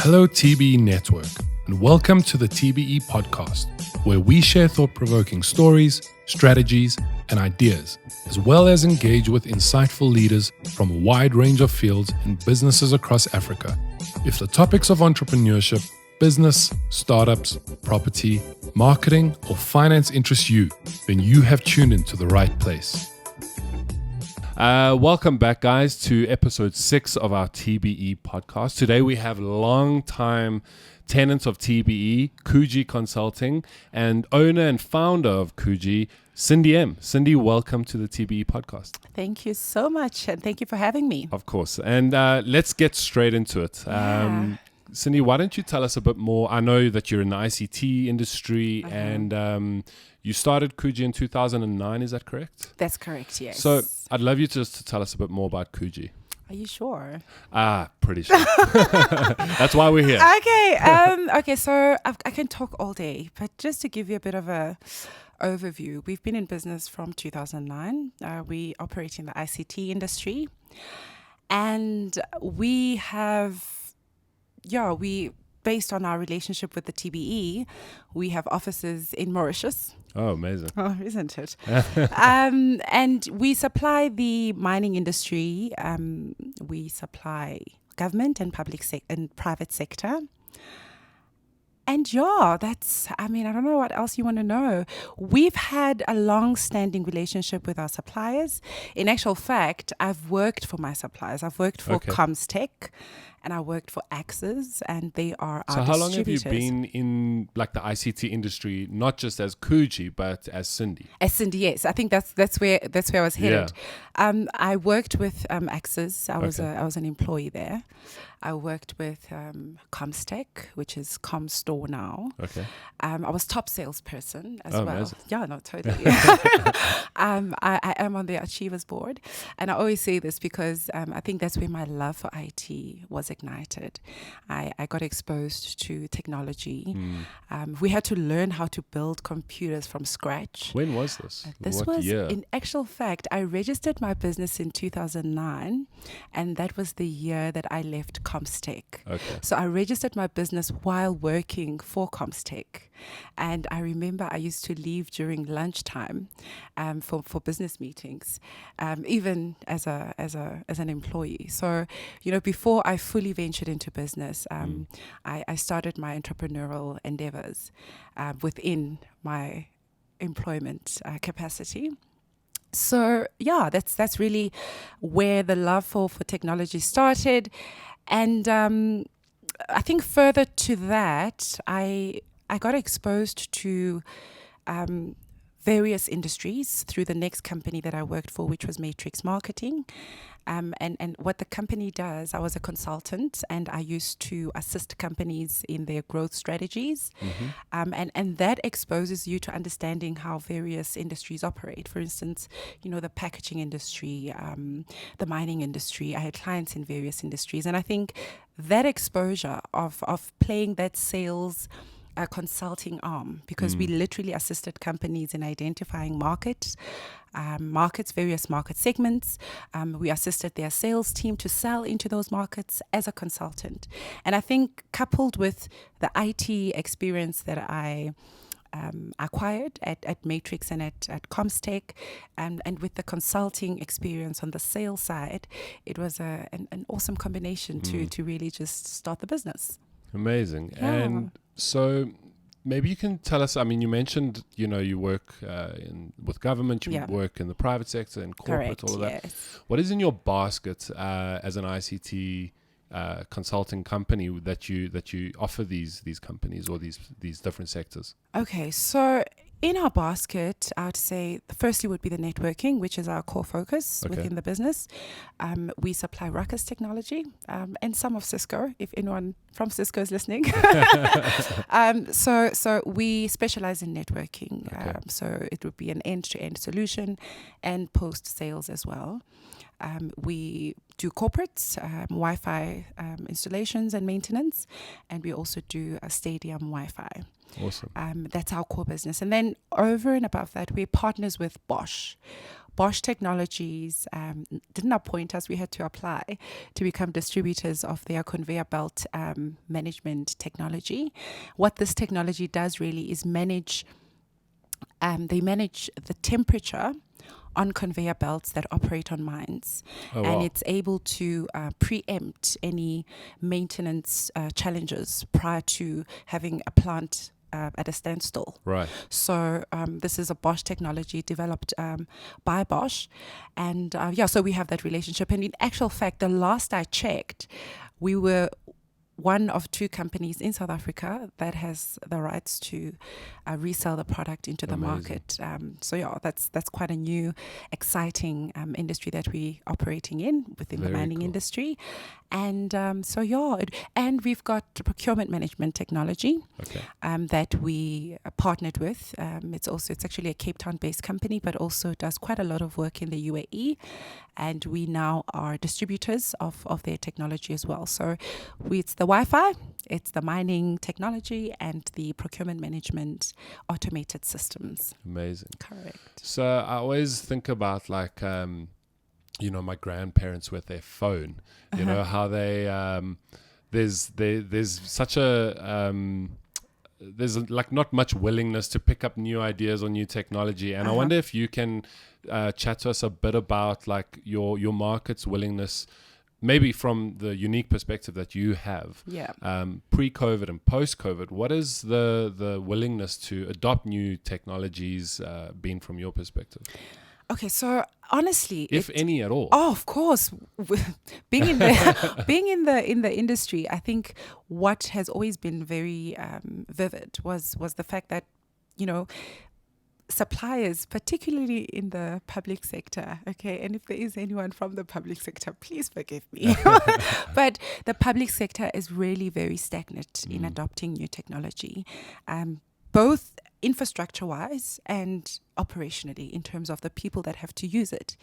Hello TBE Network, and welcome to the TBE podcast, where we share thought-provoking stories, strategies, and ideas, as well as engage with insightful leaders from a wide range of fields and businesses across Africa. If the topics of entrepreneurship, business, startups, property, marketing, or finance interest you, then you have tuned into the right place. Welcome back, guys, to episode 6 of our TBE podcast. Today we have long-time tenants of TBE, Cugy Consulting, and owner and founder of Cugy, Sindi M. Sindi, welcome to the TBE podcast. Thank you so much, and thank you for having me. Of course. And let's get straight into it. Sindi, why don't you tell us a bit more? I know that you're in the ICT industry, and you started Cugy in 2009, is that correct? That's correct, yes. So I'd love you just to tell us a bit more about Cugy. Are you sure? Pretty sure. That's why we're here. Okay, so I can talk all day, but just to give you a bit of a overview, we've been in business from 2009. We operate in the ICT industry, and we based on our relationship with the TBE, we have offices in Mauritius. Oh, amazing. Oh, isn't it? And we supply the mining industry. We supply government and and private sector. And I don't know what else you want to know. We've had a long-standing relationship with our suppliers. In actual fact, I've worked for my suppliers. I've worked for Comstech, and I worked for Axis, and they are our distributors. So how long have you been in the ICT industry, not just as Cugy, but as Sindi? As Sindi, yes. I think that's where I was headed. Yeah. I worked with Axis. I was an employee there. I worked with Comstech, which is Comstore now. Okay. I was top salesperson as well. Amazing. Yeah, no, totally. I am on the Achievers board, and I always say this because I think that's where my love for IT was ignited. I got exposed to technology. We had to learn how to build computers from scratch. When was this? What year? In actual fact, I registered my business in 2009, and that was the year that I left Comstech. Okay. So I registered my business while working for Comstech, and I remember I used to leave during lunchtime for business meetings, even as an employee. So before I fully ventured into business, I started my entrepreneurial endeavors within my employment capacity. So that's really where the love for technology started. And I think further to that, I got exposed to various industries through the next company that I worked for, which was Matrix Marketing. And what the company does, I was a consultant, and I used to assist companies in their growth strategies. Mm-hmm. And that exposes you to understanding how various industries operate. For instance, the packaging industry, the mining industry. I had clients in various industries. And I think that exposure of playing that sales consulting arm, because we literally assisted companies in identifying markets, various market segments. We assisted their sales team to sell into those markets as a consultant. And I think coupled with the IT experience that I acquired at Matrix and at Comstech, and with the consulting experience on the sales side, it was an awesome combination to really just start the business. Amazing. Yeah. And so maybe you can tell us, you mentioned, you work with government, you work in the private sector and corporate, correct, all of that. Yes. What is in your basket as an ICT consulting company that you offer these companies or these different sectors? Okay, so in our basket, I would say firstly would be the networking, which is our core focus within the business. We supply Ruckus technology and some of Cisco, if anyone from Cisco is listening. So we specialize in networking. Okay. So it would be an end-to-end solution and post-sales as well. We do corporates, Wi-Fi installations and maintenance, and we also do a stadium Wi-Fi. Awesome. That's our core business. And then over and above that, we're partners with Bosch. Bosch Technologies didn't appoint us. We had to apply to become distributors of their conveyor belt management technology. What this technology does really is they manage the temperature on conveyor belts that operate on mines. And it's able to preempt any maintenance challenges prior to having a plant at a standstill. Right. So this is a Bosch technology developed by Bosch. And so we have that relationship. And in actual fact, the last I checked, we were one of 2 companies in South Africa that has the rights to resell the product into the market. That's quite a new, exciting industry that we're operating in within the mining industry. And and we've got procurement management technology that we partnered with. It's actually a Cape Town-based company, but also does quite a lot of work in the UAE. And we now are distributors of their technology as well. So it's the Wi-Fi, it's the mining technology, and the procurement management automated systems. Amazing. Correct. So I always think about like, my grandparents with their phone, you know, how they, there's such a, there's like not much willingness to pick up new ideas or new technology. And I wonder if you can chat to us a bit about like your market's willingness, maybe from the unique perspective that you have, pre-COVID and post-COVID. What is the willingness to adopt new technologies been from your perspective? Okay, so honestly, if any at all. Oh, of course. Being in the industry, I think what has always been very vivid was the fact that, suppliers, particularly in the public sector, okay, and if there is anyone from the public sector, please forgive me, but the public sector is really very stagnant in adopting new technology, both infrastructure-wise and operationally in terms of the people that have to use it.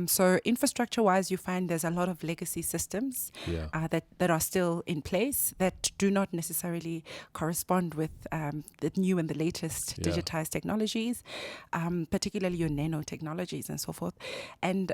So infrastructure-wise, you find there's a lot of legacy systems that are still in place that do not necessarily correspond with the new and the latest digitized technologies, particularly your nanotechnologies and so forth. And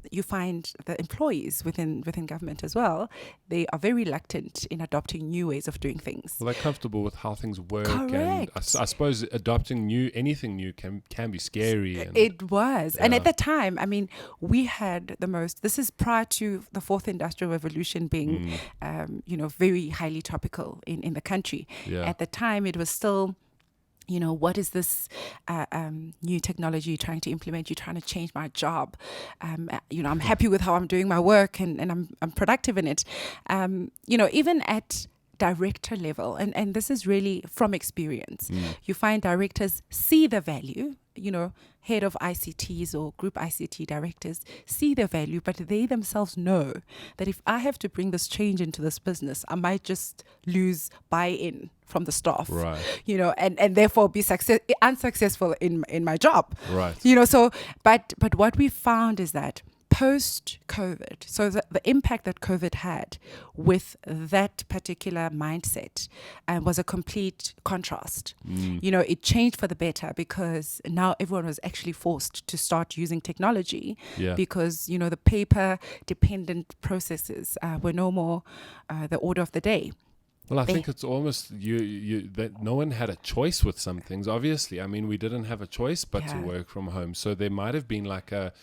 you find the employees within government as well, they are very reluctant in adopting new ways of doing things. Well, they're comfortable with how things work. Correct. And I suppose adopting anything new can be scary. It was. And at the time, I mean, we had this is prior to the 4th Industrial Revolution being, very highly topical in the country. At the time, it was still, what is this new technology you're trying to implement? You're trying to change my job. I'm happy with how I'm doing my work and I'm productive in it. Even at director level, and this is really from experience, you find directors see the value, head of ICTs or group ICT directors see the value, but they themselves know that if I have to bring this change into this business, I might just lose buy-in from the staff, right? And therefore be unsuccessful in my job, right? So, but what we found is that post-COVID, so the impact that COVID had with that particular mindset was a complete contrast. It changed for the better because now everyone was actually forced to start using technology because, the paper-dependent processes were no more the order of the day. Well, I think it's almost that no one had a choice with some things, obviously. I mean, we didn't have a choice but to work from home. So there might have been like a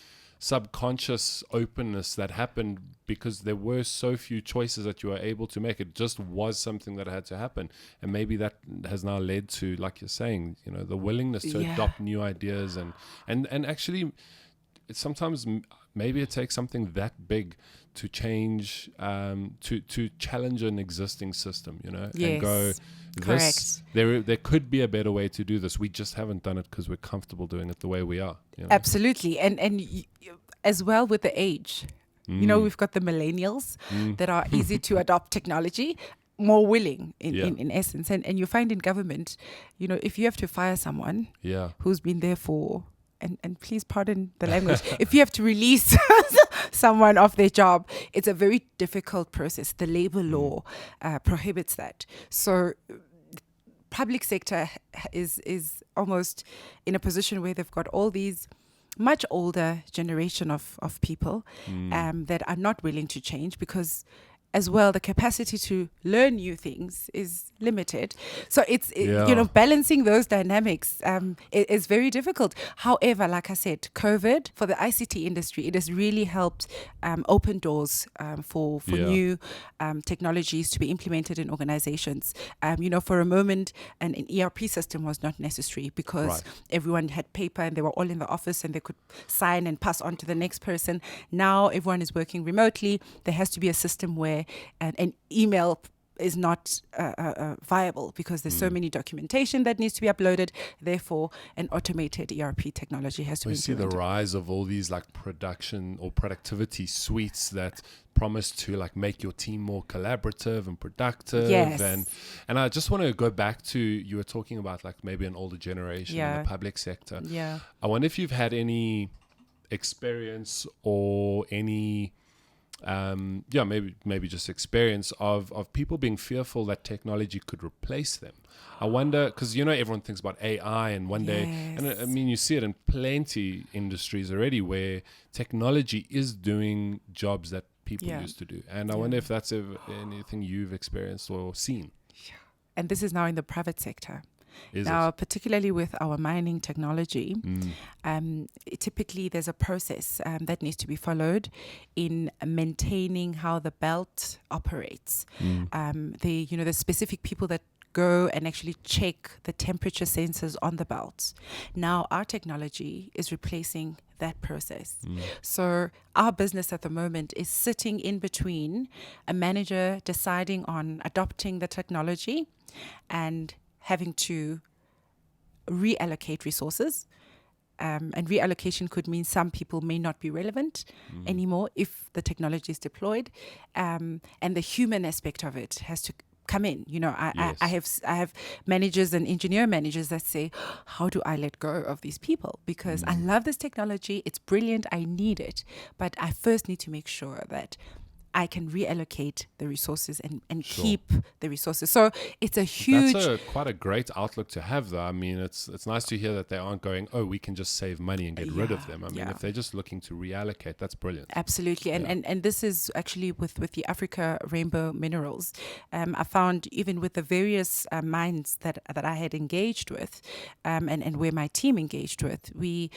subconscious openness that happened because there were so few choices that you were able to make. It just was something that had to happen, and maybe that has now led to, like you're saying, the willingness to adopt new ideas and actually sometimes maybe it takes something that big to change, to challenge an existing system, and go, there could be a better way to do this. We just haven't done it because we're comfortable doing it the way we are. Absolutely. And as well with the age, we've got the millennials that are easy to adopt technology, more willing in essence. And you find in government, if you have to fire someone who's been there for, and please pardon the language, if you have to release someone off their job, it's a very difficult process. The labor law prohibits that. So public sector is almost in a position where they've got all these much older generation of people that are not willing to change, because as well, the capacity to learn new things is limited. So balancing those dynamics is very difficult. However, like I said, COVID for the ICT industry, it has really helped open doors for new technologies to be implemented in organizations. For a moment, an ERP system was not necessary because everyone had paper and they were all in the office and they could sign and pass on to the next person. Now everyone is working remotely. There has to be a system where an email is not viable because there's so many documentation that needs to be uploaded. Therefore, an automated ERP technology has to be implemented. We see the rise of all these like production or productivity suites that promise to like make your team more collaborative and productive. Yes. And I just want to go back to, you were talking about like maybe an older generation in the public sector. Yeah. I wonder if you've had any experience or any maybe just experience of people being fearful that technology could replace them. I wonder, because everyone thinks about AI, and one day, and I mean you see it in plenty industries already where technology is doing jobs that people used to do, and I wonder if that's anything you've experienced or seen. And this is now in the private sector. Is now, it? Particularly with our mining technology, typically there's a process that needs to be followed in maintaining how the belt operates. The specific people that go and actually check the temperature sensors on the belts. Now, our technology is replacing that process. So our business at the moment is sitting in between a manager deciding on adopting the technology and having to reallocate resources. And reallocation could mean some people may not be relevant anymore if the technology is deployed. And the human aspect of it has to come in. I have managers and engineer managers that say, how do I let go of these people? Because I love this technology. It's brilliant. I need it. But I first need to make sure that I can reallocate the resources and keep the resources. So it's a huge... That's quite a great outlook to have, though. I mean, it's nice to hear that they aren't going, we can just save money and get rid of them. I mean, if they're just looking to reallocate, that's brilliant. Absolutely. And this is actually with the Africa Rainbow Minerals. I found even with the various mines that I had engaged with and where my team engaged with, we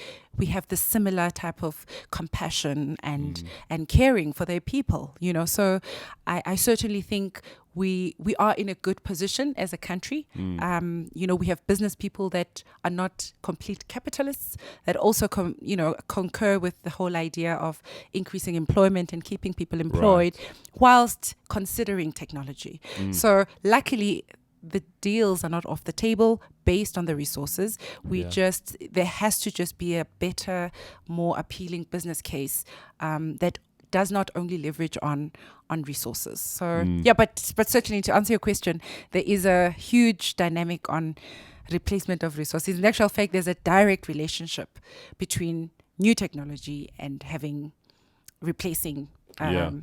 have this similar type of compassion and caring for their people. So I certainly think we are in a good position as a country. We have business people that are not complete capitalists, that also concur with the whole idea of increasing employment and keeping people employed whilst considering technology. So luckily, the deals are not off the table based on the resources. There has to just be a better, more appealing business case that does not only leverage on resources. So but certainly to answer your question, there is a huge dynamic on replacement of resources. In actual fact, there's a direct relationship between new technology and replacing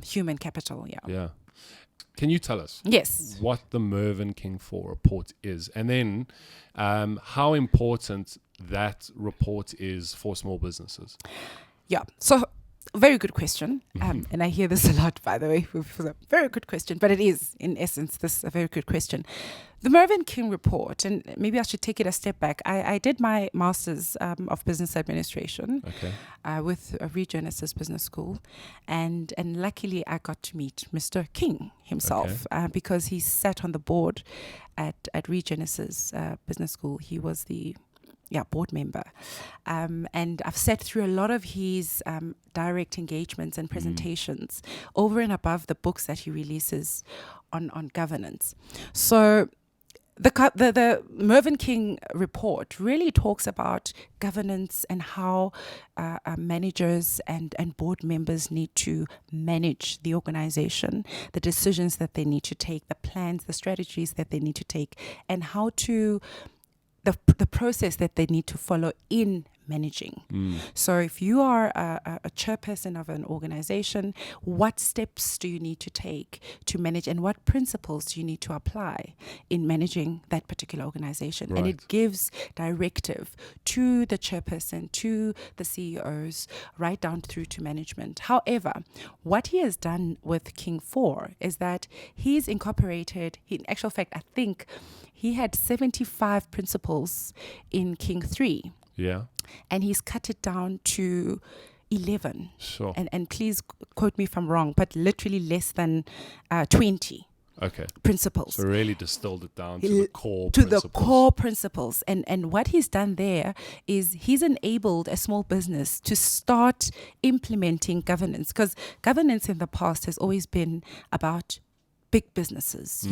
human capital. Can you tell us what the Mervyn King 4 report is, and then how important that report is for small businesses? So very good question. And I hear this a lot, by the way. Very good question, but it is, in essence, this a very good question. The Mervyn King report, and maybe I should take it a step back. I did my Master's of Business Administration with Readiness Business School, and luckily I got to meet Mr. King himself because he sat on the board at Readiness Business School. He was the board member. And I've sat through a lot of his direct engagements and presentations over and above the books that he releases on governance. So the Mervyn King report really talks about governance and how managers and board members need to manage the organization, the decisions that they need to take, the plans, the strategies that they need to take, and how to the process that they need to follow in managing. So if you are a chairperson of an organization, what steps do you need to take to manage, and what principles do you need to apply in managing that particular organization? And it gives directive to the chairperson, to the CEOs, right down through to management. However, what he has done with King 4 is that he's incorporated, in actual fact, I think he had 75 principles in King 3. Yeah. And he's cut it down to 11. Sure. And please quote me if I'm wrong, but literally less than 20 principles. So really distilled it down to the core principles. The core principles. And what he's done there is he's enabled a small business to start implementing governance, because governance in the past has always been about big businesses,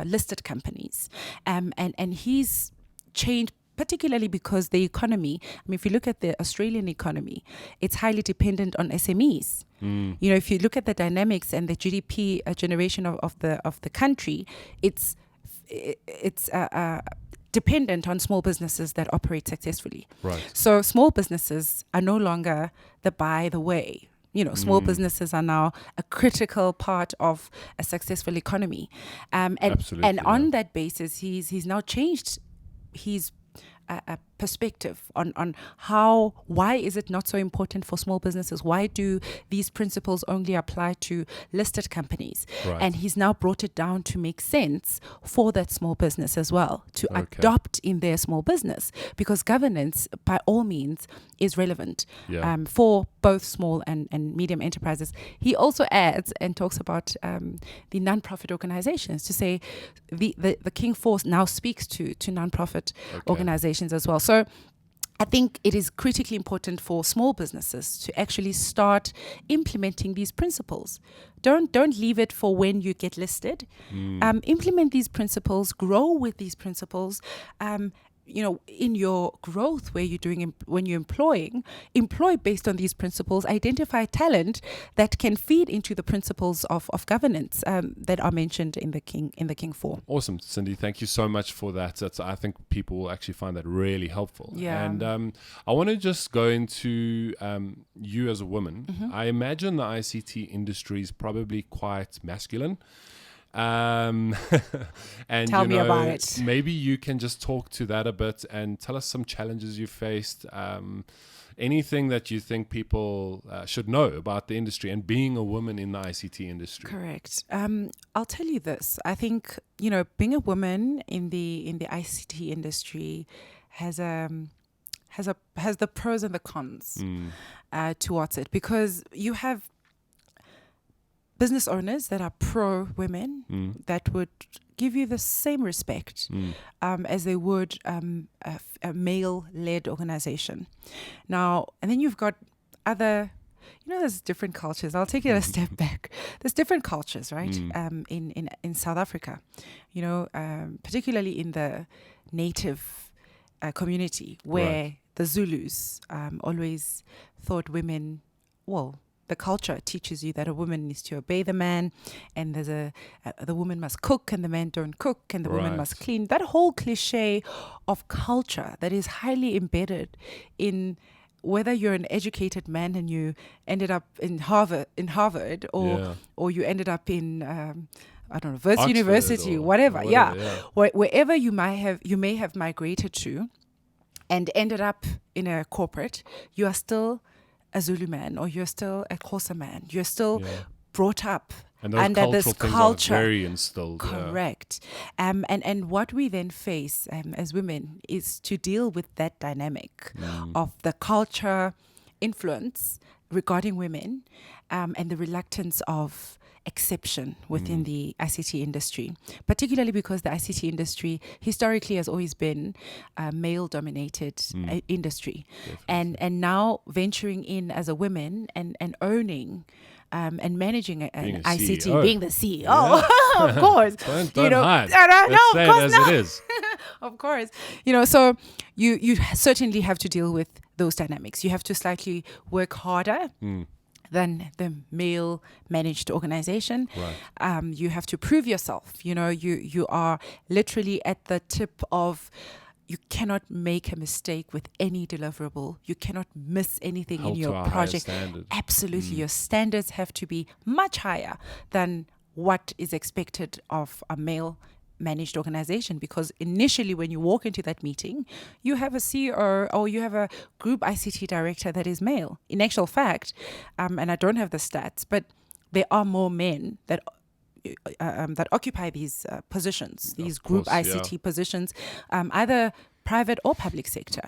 listed companies. And he's changed, particularly because the economy, if you look at the Australian economy, it's highly dependent on SMEs. If you look at the dynamics and the GDP generation of the country, it's dependent on small businesses that operate successfully. Right. So small businesses are no longer by the way. Small businesses are now a critical part of a successful economy. Absolutely, and on that basis, he's now changed his a perspective on why is it not so important for small businesses? Why do these principles only apply to listed companies? Right. And he's now brought it down to make sense for that small business as well, to adopt in their small business, because governance, by all means, is relevant for both small and medium enterprises. He also adds and talks about the non-profit organizations, to say the King Force now speaks to non-profit organizations as well. So I think it is critically important for small businesses to actually start implementing these principles. Don't leave it for when you get listed. Implement these principles, grow with these principles. In your growth, where you're doing, when you're employ based on these principles. Identify talent that can feed into the principles of governance that are mentioned in the King 4. Awesome, Sindi. Thank you so much for that. I think people will actually find that really helpful. Yeah. And I want to just go into you as a woman. Mm-hmm. I imagine the ICT industry is probably quite masculine. And tell me about it. Maybe you can just talk to that a bit and tell us some challenges you faced, anything that you think people should know about the industry and being a woman in the ICT industry. Correct. I'll tell you this. I think being a woman in the ICT industry has the pros and the cons towards it, because you have business owners that are pro-women that would give you the same respect as they would a male-led organization. Now, and then you've got other, there's different cultures. I'll take it a step back. There's different cultures, right? In South Africa, particularly in the native community, where the Zulus always thought women, the culture teaches you that a woman needs to obey the man, and there's the woman must cook and the man don't cook, and the woman must clean. That whole cliche of culture that is highly embedded in whether you're an educated man and you ended up in Harvard, or you ended up in Oxford University, whatever. Wherever you may have migrated to and ended up in a corporate, you are still a Zulu man, or you're still a Xhosa man. You're still brought up under this culture. Are very instilled. Correct. And what we then face as women is to deal with that dynamic of the culture influence regarding women, and the reluctance of exception within the ICT industry, particularly because the ICT industry historically has always been a male-dominated industry. And now venturing in as a woman and owning and managing an ICT, CEO. being the CEO, of course. Don't hide. Let's say of course it as not. it is. Of course. So you certainly have to deal with those dynamics. You have to slightly work harder than the male managed organization. Right. You have to prove yourself. You are literally at the tip of you cannot make a mistake with any deliverable. You cannot miss anything Held in to your a higher project. standard. Absolutely. Your standards have to be much higher than what is expected of a male managed organization, because initially when you walk into that meeting, you have a CEO or you have a group ICT director that is male. In actual fact, and I don't have the stats, but there are more men that occupy these positions, these group ICT positions, either private or public sector.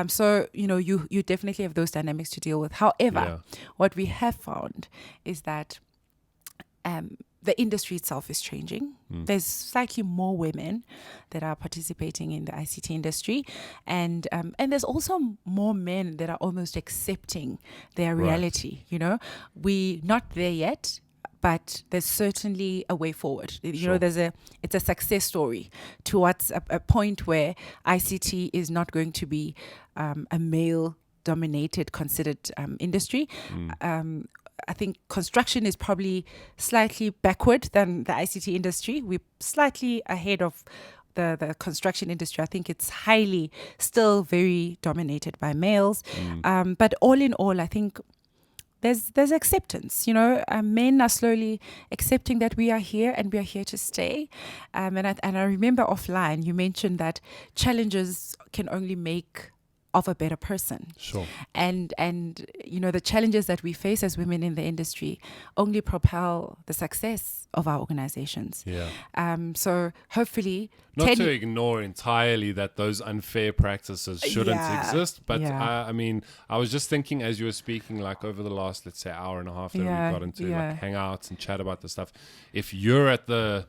So, you definitely have those dynamics to deal with. However, what we have found is that the industry itself is changing. There's slightly more women that are participating in the ICT industry, and there's also more men that are almost accepting their reality. We're not there yet, but there's certainly a way forward. It's a success story towards a point where ICT is not going to be a male-dominated, considered industry. I think construction is probably slightly backward than the ICT industry. We're slightly ahead of the construction industry. I think it's still very dominated by males. But all in all, I think there's acceptance. Men are slowly accepting that we are here and we are here to stay. And I remember offline, you mentioned that challenges can only make of a better person. Sure. And the challenges that we face as women in the industry only propel the success of our organizations. So hopefully not to ignore entirely that those unfair practices shouldn't exist, but I was just thinking as you were speaking, like over the last, let's say, hour and a half that we've got into like hangouts and chat about this stuff, if you're at the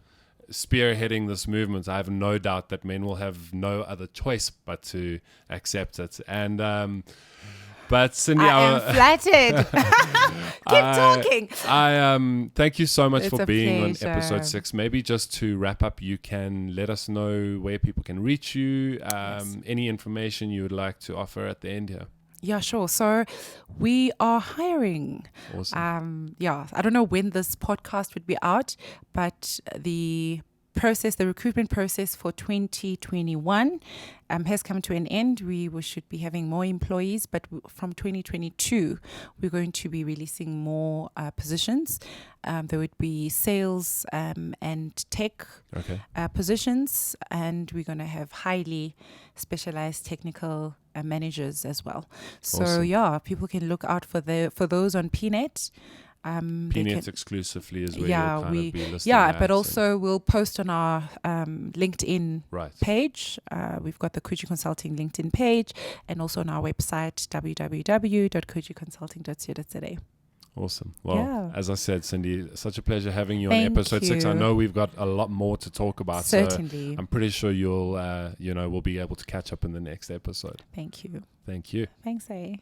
spearheading this movement, I have no doubt that men will have no other choice but to accept it. And but Sindi, I am flattered. Keep talking. I thank you so much It's for a being pleasure. on episode 6. Maybe just to wrap up, you can let us know where people can reach you. Any information you would like to offer at the end here. Yeah, sure. So we are hiring. Awesome. I don't know when this podcast would be out, but the recruitment process for 2021 has come to an end. We should be having more employees, but from 2022, we're going to be releasing more positions. There would be sales and tech positions, and we're going to have highly specialized technical managers as well. So Awesome. people can look out for those on PNet. PNet exclusively is where you'll kind of be listing but also we'll post on our LinkedIn page. We've got the Cugy Consulting LinkedIn page, and also on our website www.cugyconsulting.co.za. Awesome. Well, as I said, Sindi, such a pleasure having you on Thank episode 6. I you. know we've got a lot more to talk about. Certainly. So I'm pretty sure we'll be able to catch up in the next episode. Thank you. Thank you. Thanks, A.